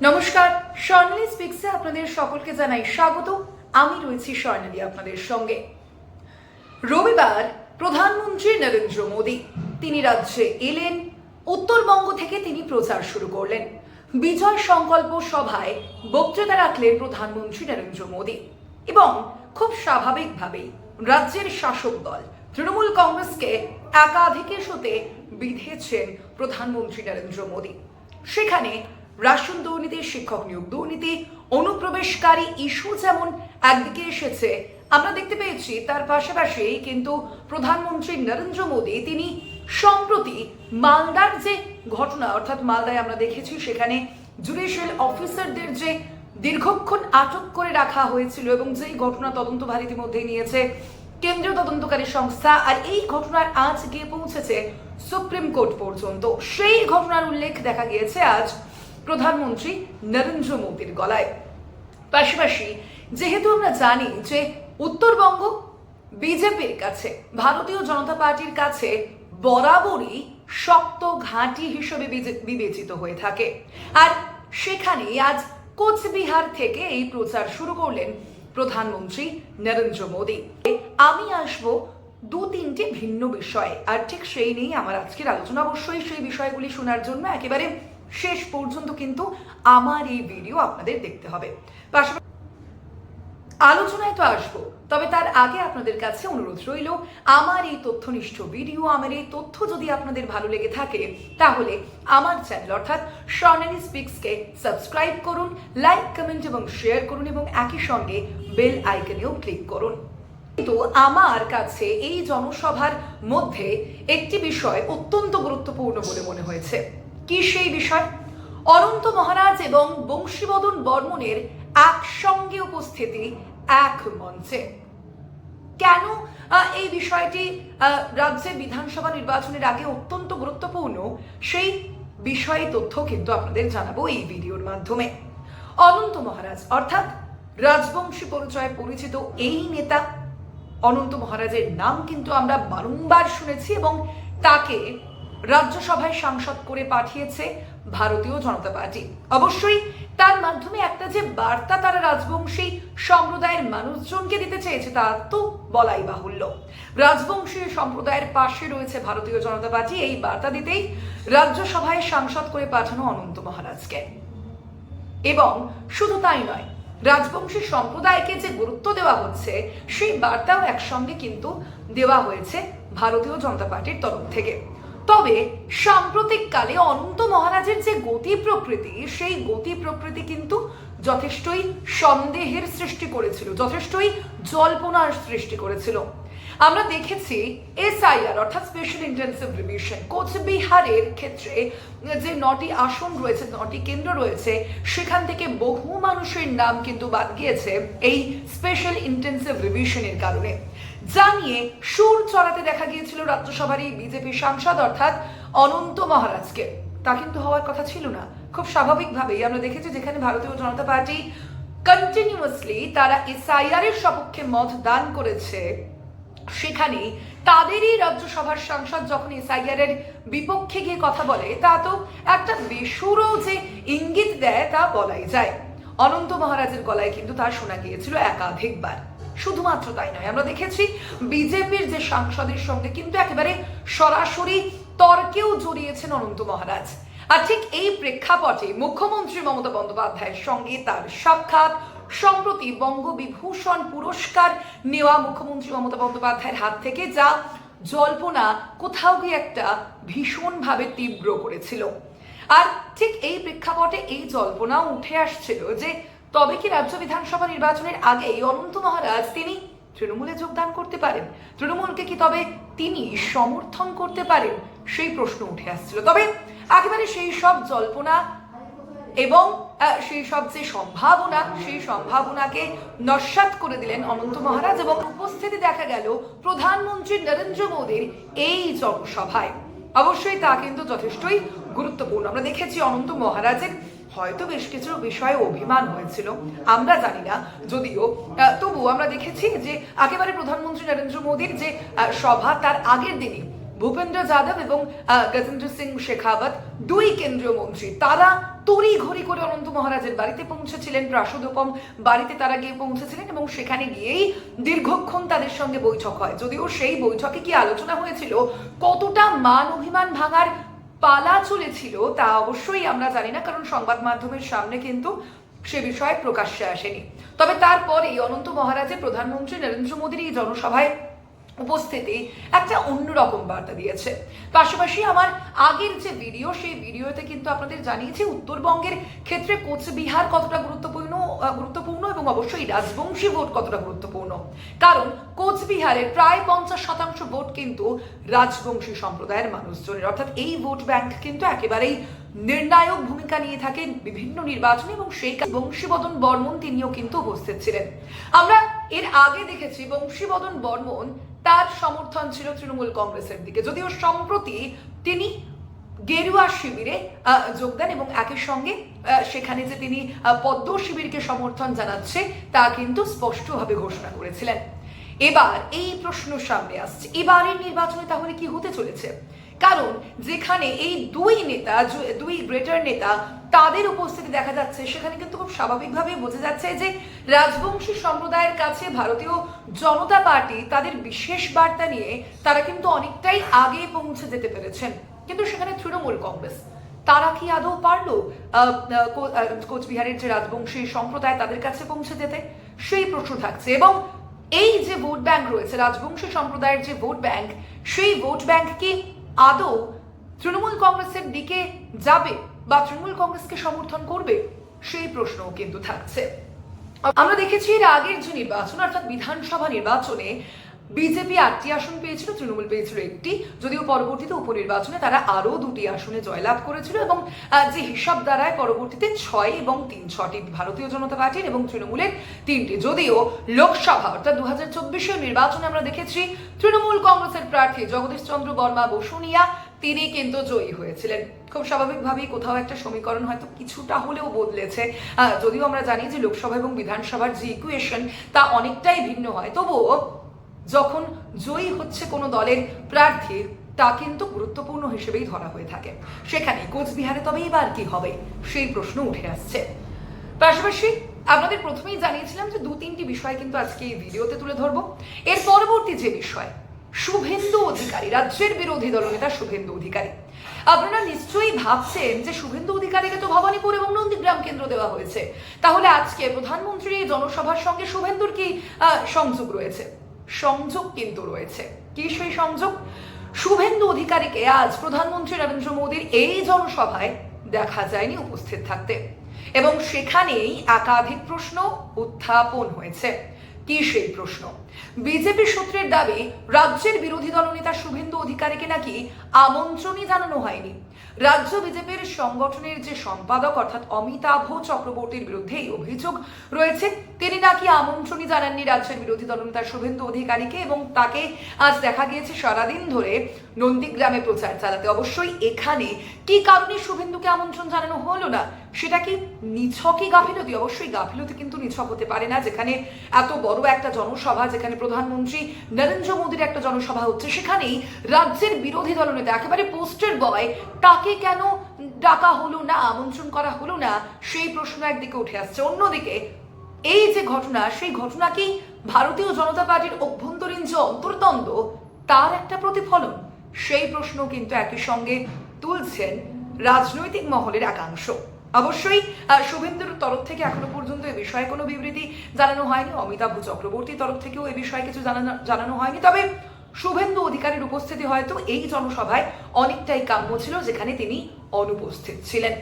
নমস্কার, স্বর্ণালী স্পিক্সে আপনাদের সকলকে জানাই স্বাগত। আমি রয়েছি স্বর্ণালী আপনাদের সঙ্গে। রবিবার প্রধানমন্ত্রী নরেন্দ্র মোদী তিনি রাজ্যে এলেন। উত্তরবঙ্গ থেকে তিনি প্রচার শুরু করলেন। বিজয় সংকল্প সভায় বক্তৃতা রাখলেন প্রধানমন্ত্রী নরেন্দ্র মোদী এবং খুব স্বাভাবিকভাবেই রাজ্যের শাসক দল তৃণমূল কংগ্রেসকে একাধিক ইস্যুতে বিঁধেছেন প্রধানমন্ত্রী নরেন্দ্র মোদী। সেখানে রাশন দুর্নীতি, শিক্ষক নিয়োগ দুর্নীতি, অনুপ্রবেশকারী ইস্যু যেমন একদিকে এসেছে আমরা দেখতে পেয়েছি, তার পাশাপাশি কিন্তু প্রধানমন্ত্রী নরেন্দ্র মোদী তিনি সম্প্রতি মালদার যে ঘটনা, অর্থাৎ মালদায় আমরা দেখেছি সেখানে জুডিশিয়াল অফিসারদের যে দীর্ঘক্ষণ আটক করে রাখা হয়েছিল এবং যেই ঘটনা তদন্তভার ইতিমধ্যেই নিয়েছে কেন্দ্রীয় তদন্তকারী সংস্থা, আর এই ঘটনার আজ গিয়ে পৌঁছেছে সুপ্রিম কোর্ট পর্যন্ত। সেই ঘটনার উল্লেখ দেখা গিয়েছে আজ প্রধানমন্ত্রী নরেন্দ্র মোদীর গলায়। পাশাপাশি যেহেতু আমরা জানি যে উত্তরবঙ্গ বিজেপির কাছে, ভারতীয় জনতা পার্টির কাছে বরাবরই শক্ত ঘাঁটি হিসেবে বিবেচিত হয়ে থাকে, আর সেখানে আজ কোচবিহার থেকে এই প্রচার শুরু করলেন প্রধানমন্ত্রী নরেন্দ্র মোদী। আমি আসবো দু তিনটি ভিন্ন বিষয়ে, আর ঠিক সেই নিয়েই আমার আজকের আলোচনা। অবশ্যই সেই বিষয়গুলি শোনার জন্য একেবারে শেষ পর্যন্ত কিন্তু আমার এই ভিডিও আপনাদের দেখতে হবে। পাশাপাশি আলোচনায় তো আসবো, তবে তার আগে আপনাদের কাছে অনুরোধ রইল, আমার এই তথ্যনিষ্ঠ ভিডিও, আমার এই তথ্য যদি আপনাদের ভালো লেগে থাকে তাহলে আমার চ্যানেল অর্থাৎ স্বর্ণালী স্পিক্সকে সাবস্ক্রাইব করুন, লাইক, কমেন্ট এবং শেয়ার করুন এবং একই সঙ্গে বেল আইকনেও ক্লিক করুন। কিন্তু আমার কাছে এই জনসভার মধ্যে একটি বিষয় অত্যন্ত গুরুত্বপূর্ণ বলে মনে হয়েছে। কি সেই বিষয়? অনন্ত মহারাজ এবং বংশীবদন বর্মনের একসঙ্গে উপস্থিতি এক মঞ্চে। কেন এই বিষয়টি রাজ্যে বিধানসভা নির্বাচনের আগে অত্যন্ত গুরুত্বপূর্ণ, সেই বিষয়ে তথ্য কিন্তু আপনাদের জানাবো এই ভিডিওর মাধ্যমে। অনন্ত মহারাজ অর্থাৎ রাজবংশী পরিচয়ে পরিচিত এই নেতা অনন্ত মহারাজের নাম কিন্তু আমরা বারংবার শুনেছি এবং তাকে রাজ্যসভায় সাংসদ করে পাঠিয়েছে ভারতীয় জনতা পার্টি। অবশ্যই তার মাধ্যমে একটা যে বার্তা তারা রাজবংশী সম্প্রদায়ের মানুষজনকে দিতে চেয়েছে তা তো বলাই বাহুল্য। রাজবংশী সম্প্রদায়ের পাশে রয়েছে ভারতীয় জনতা পার্টি, এই বার্তা দিতেই রাজ্যসভায় সাংসদ করে পাঠানো অনন্ত মহারাজকে। এবং শুধু তাই নয়, রাজবংশী সম্প্রদায়কে যে গুরুত্ব দেওয়া হচ্ছে সেই বার্তাও একসঙ্গে কিন্তু দেওয়া হয়েছে ভারতীয় জনতা পার্টির তরফ থেকে। তবে সাম্প্রতিককালে অনন্ত মহারাজের যে গতি প্রকৃতি, সেই গতি প্রকৃতি কিন্তু যথেষ্টই সন্দেহের সৃষ্টি করেছিল, যথেষ্টই জল্পনার সৃষ্টি করেছিল। আমরা দেখেছি এসআইআর অর্থাৎ স্পেশাল ইন্টেনসিভ রিভিশন, কোচবিহারের ক্ষেত্রে যে 9টি আসন রয়েছে, 9টি কেন্দ্র রয়েছে, সেখান থেকে বহু মানুষের নাম কিন্তু বাদ গিয়েছে এই স্পেশাল ইন্টেনসিভ রিভিশনের কারণে। যা নিয়ে সুর চড়াতে দেখা গিয়েছিল রাজ্যসভার এই বিজেপি সাংসদ অর্থাৎ অনন্ত মহারাজকে। তা কিন্তু হওয়ার কথা ছিল না। খুব স্বাভাবিকভাবেই আমরা দেখেছি যেখানে ভারতীয় জনতা পার্টি কন্টিনিউয়াসলি তারা এসআইআর এর সপক্ষে মত দান করেছে, সেখানে তাদেরই রাজ্যসভার সাংসদ যখন এসআইআর এর বিপক্ষে গিয়ে কথা বলে তা তো একটা বেসুরো যে ইঙ্গিত দেয় তা বলাই যায়। অনন্ত মহারাজের গলায় কিন্তু তা শোনা গিয়েছিল একাধিকবার। শুধুমাত্র তাই নয়, আমরা দেখেছি বিজেপির যে সাংসদের সঙ্গে কিন্তু একেবারে সরাসরি তর্কেও জড়িয়েছেন অনন্ত মহারাজ। আর ঠিক এই প্রেক্ষাপটে মুখ্যমন্ত্রী মমতা বন্দ্যোপাধ্যায়ের সঙ্গে তার সাক্ষাৎ, সম্প্রতি বঙ্গবিভূষণ পুরস্কার নেওয়া মুখ্যমন্ত্রী মমতা বন্দ্যোপাধ্যায়ের হাত থেকে যা জল্পনা কোথাও গিয়ে একটা ভীষণভাবে তীব্র করেছিল। আর ঠিক এই প্রেক্ষাপটে এই জল্পনাও উঠে আসছিল যে তবে কি রাজ্য বিধানসভা নির্বাচনের আগেই অনন্ত মহারাজ তিনি তৃণমূলে যোগদান করতে পারেন, তৃণমূলকে কি তবে তিনি সমর্থন করতে পারেন, সেই প্রশ্ন উঠে আসছিল। তবে একেবারে সেই সব জল্পনা এবং সেই সব যে সম্ভাবনা, সেই সম্ভাবনাকে নস্যাৎ করে দিলেন অনন্ত মহারাজ এবং উপস্থিতি দেখা গেল প্রধানমন্ত্রী নরেন্দ্র মোদীর এই জনসভায়। অবশ্যই তা কিন্তু যথেষ্টই গুরুত্বপূর্ণ। আমরা দেখেছি অনন্ত মহারাজের হয়তো বেশ কিছু বিষয়ে অভিমান হয়েছিল, আমরা জানি না, যদিও তবু আমরা দেখেছি যে একেবারে প্রধানমন্ত্রী নরেন্দ্র মোদীর যে সভা তার আগের দিনই ভূপেন্দ্র যাদব এবং গজেন্দ্র সিং শেখাওয়াত, দুই কেন্দ্রীয় মন্ত্রী, তারা তড়িঘড়ি করে অনন্ত মহারাজের বাড়িতে পৌঁছেছিলেন, প্রাসাদোপম বাড়িতে তারা গিয়ে পৌঁছেছিলেন এবং সেখানে গিয়েই দীর্ঘক্ষণ তাদের সঙ্গে বৈঠক হয়। যদিও সেই বৈঠকে কি আলোচনা হয়েছিল, কতটা মান অভিমান ভাঙার পালা চলেছিল তা অবশ্যই আমরা জানি না, কারণ সংবাদ মাধ্যমের সামনে কিন্তু সে বিষয়ে প্রকাশ্যে আসেনি। তবে তারপরেই অনন্ত মহারাজের প্রধানমন্ত্রী নরেন্দ্র মোদীর এই জনসভায় উপস্থিতি একটা অন্যরকম বার্তা দিয়েছে। পাশাপাশি আমার আগের যে ভিডিও, সেই ভিডিওতে কিন্তু আপনাদের জানিয়েছি উত্তরবঙ্গের ক্ষেত্রে কোচবিহার কতটা গুরুত্বপূর্ণ এবং অবশ্যই রাজবংশী ভোট কতটা গুরুত্বপূর্ণ, কারণ কোচবিহারের প্রায় 50% ভোট কিন্তু রাজবংশী সম্প্রদায়ের মানুষজনের, অর্থাৎ এই ভোট ব্যাংক কিন্তু একেবারেই নির্ণায়ক ভূমিকা নিয়ে থাকেন বিভিন্ন নির্বাচনে এবং সেই বংশীবদন বর্মন তিনিও কিন্তু উপস্থিত ছিলেন। আমরা এর আগে দেখেছি বংশীবদন বর্মন তার সমর্থন ছিল তৃণমূল কংগ্রেসের দিকে, যদিও সম্প্রতি তিনি গেরুয়া শিবিরে যোগ দেন এবং একই সঙ্গে সেখানে যে তিনি পদ্ম শিবিরকে সমর্থন জানাচ্ছে তা কিন্তু স্পষ্টভাবে ঘোষণা করেছিলেন। এবার এই প্রশ্ন সামনে আসছে, এবারের নির্বাচনে তাহলে কি হতে চলেছে? কারণ যেখানে এই দুই গ্রেটার নেতা তাদের উপস্থিতি দেখা যাচ্ছে, সেখানে কিন্তু খুব স্বাভাবিকভাবে বোঝা যাচ্ছে যে রাজবংশী সম্প্রদায়ের কাছে ভারতীয় জনতা পার্টি তাদের বিশেষ বার্তা নিয়ে তারা কিন্তু অনেকটাই আগে পৌঁছে যেতে পেরেছেন। কিন্তু সেখানে তৃণমূল কংগ্রেস তারা কি আদৌ পারলো কোচবিহারের যে রাজবংশী সম্প্রদায় তাদের কাছে পৌঁছে যেতে? সেই প্রশ্ন থাকছে। এবং এই যে ভোট ব্যাংক রয়েছে, রাজবংশী সম্প্রদায়ের যে ভোট ব্যাংক, সেই ভোট ব্যাংক কি আদৌ তৃণমূল কংগ্রেসের দিকে যাবে বা তৃণমূল কংগ্রেসকে সমর্থন করবে? সেই প্রশ্নও কিন্তু থাকছে। আমরা দেখেছি এর আগের যে নির্বাচন, অর্থাৎ বিধানসভা নির্বাচনে বিজেপি 8টি আসন পেয়েছিল, তৃণমূল পেয়েছিল 1টি, যদিও পরবর্তীতে উপনির্বাচনে তারা আরো 2টি আসনে জয়লাভ করেছিল এবং যে হিসাব দ্বারায় পরবর্তীতে 6 এবং 6টি ভারতীয় জনতা পার্টির এবং তৃণমূলের 3টি। যদিও লোকসভা অর্থাৎ 2024 নির্বাচনে আমরা দেখেছি তৃণমূল কংগ্রেসের প্রার্থী জগদীশ চন্দ্র বর্মা বসুনিয়া তিনি কিন্তু জয়ী হয়েছিলেন। খুব স্বাভাবিকভাবেই কোথাও একটা সমীকরণ হয়তো কিছুটা হলেও বদলেছে, যদিও আমরা জানি যে লোকসভা এবং বিধানসভার যে ইকুয়েশন তা অনেকটাই ভিন্ন হয়, তবুও যখন জয়ী হচ্ছে কোনো দলের প্রার্থী তা কিন্তু গুরুত্বপূর্ণ হিসেবেই ধরা হয়ে থাকে। সেখানে কোচবিহারে তবে এবার কি হবে সেই প্রশ্ন উঠে আসছে। পাশাপাশি আপনাদের প্রথমেই জানিয়েছিলাম যে 2-3টি বিষয় কিন্তু আজকে এই ভিডিওতে তুলে ধরবো। এর পরবর্তী যে বিষয়, শুভেন্দু অধিকারী, রাজ্যের বিরোধী দলনেতা শুভেন্দু অধিকারী। আপনারা নিশ্চয়ই ভাবছেন যে শুভেন্দু অধিকারীকে তো ভবানীপুর এবং নন্দীগ্রাম কেন্দ্র দেওয়া হয়েছে, তাহলে আজকে প্রধানমন্ত্রীর এই জনসভার সঙ্গে শুভেন্দুর কি সংযোগ রয়েছে? সংযোগ কিন্তু রয়েছে। কি সেই সংযোগ? শুভেন্দু অধিকারীকে আজ প্রধানমন্ত্রী নরেন্দ্র মোদীর এই জনসভায় দেখা যায়নি উপস্থিত থাকতে এবং সেখানেই একাধিক প্রশ্ন উত্থাপন হয়েছে। কি সেই প্রশ্ন? বিজেপি সূত্রের দাবি রাজ্যের বিরোধী দলনেতা শুভেন্দু অধিকারীকে নাকি আমন্ত্রণই জানানো হয়নি। রাজ্য বিজেপির সংগঠনের যে সম্পাদক অর্থাৎ অমিতাভ চক্রবর্তীর বিরুদ্ধে এই অভিযোগ রয়েছে, তিনি নাকি আমন্ত্রণই জানাননি রাজ্যের বিরোধী দলনেতা শুভেন্দু অধিকারীকে এবং তাকে আজ দেখা গিয়েছে সারাদিন ধরে নন্দীগ্রামে প্রচার চালাতে। অবশ্যই এখানে কি কারণে শুভেন্দুকে আমন্ত্রণ জানানো হলো না, সেটা কি নিছকই গাফিলতি? অবশ্যই গাফিলতি কিন্তু নিছক হতে পারে না। যেখানে এত বড় একটা জনসভা, যেখানে প্রধানমন্ত্রী নরেন্দ্র মোদীর একটা জনসভা হচ্ছে, সেখানেই রাজ্যের বিরোধী দলনেতা একেবারে পোস্টার বয়, তাকে কেন ডাকা হলো না, আমন্ত্রণ করা হলো না, সেই প্রশ্ন একদিকে উঠে আসছে। অন্যদিকে এই যে ঘটনা, সেই ঘটনা কি ভারতীয় জনতা পার্টির অভ্যন্তরীণ যে অন্তর্দ্বন্দ্ব তার একটা প্রতিফলন? সেই প্রশ্ন কিন্তু একই সঙ্গে তুলছেন রাজনৈতিক মহলের একাংশ। অবশ্যই শুভেন্দুর তরফ থেকে এখনো পর্যন্ত এ বিষয়ে কোনো বিবৃতি জানানো হয়নি, অমিতাভ চক্রবর্তীর তরফ থেকেও এ বিষয়ে কিছু জানানো হয়নি। তবে শুভেন্দু অধিকারীর উপস্থিতি হয়তো এই জনসভায় অনেকটাই কাম্য ছিল, যেখানে তিনি অনুপস্থিত ছিলেন।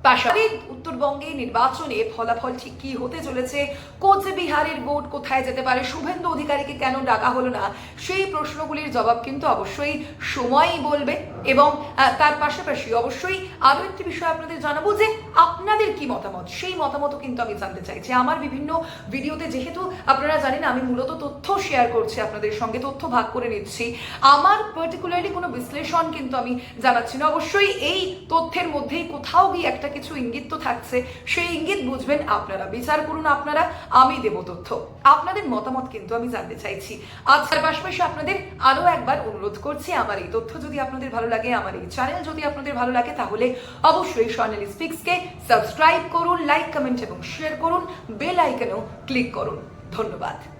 পাশাপাশি উত্তরবঙ্গে নির্বাচনে ফলাফল ঠিক কি হতে চলেছে, কোচবিহারের ভোট কোথায় যেতে পারে, শুভেন্দু অধিকারীকে কেন ডাকা হলো না, সেই প্রশ্নগুলির জবাব কিন্তু অবশ্যই সময়ই বলবে। এবং তার পাশাপাশি অবশ্যই আরো একটি বিষয় আপনাদের জানাবো যে আপনার আপনাদের কি মতামত, সেই মতামতও কিন্তু আমি জানতে চাইছি। আমার বিভিন্ন ভিডিওতে যেহেতু আপনারা জানেন আমি মূলত তথ্য শেয়ার করছি আপনাদের সঙ্গে, তথ্য ভাগ করে নিচ্ছি, আমার পার্টিকুলারলি কোনো বিশ্লেষণ কিন্তু আমি জানাচ্ছি না। অবশ্যই এই তথ্যের মধ্যেই কোথাও গিয়ে একটা কিছু ইঙ্গিত তো থাকছে, সেই ইঙ্গিত বুঝবেন আপনারা, বিচার করুন আপনারা, আমি দেব তথ্য। আপনাদের মতামত কিন্তু আমি জানতে চাইছি। আজ তার পাশাপাশি আপনাদের আরও একবার অনুরোধ করছি, আমার এই তথ্য যদি আপনাদের ভালো লাগে, আমার এই চ্যানেল যদি আপনাদের ভালো লাগে, তাহলে অবশ্যই স্বর্ণালী স্পিক্সকে সাবস্ক্রাইব করুন, লাইক, কমেন্ট এবং শেয়ার করুন, বেল আইকনেও ক্লিক করুন। ধন্যবাদ।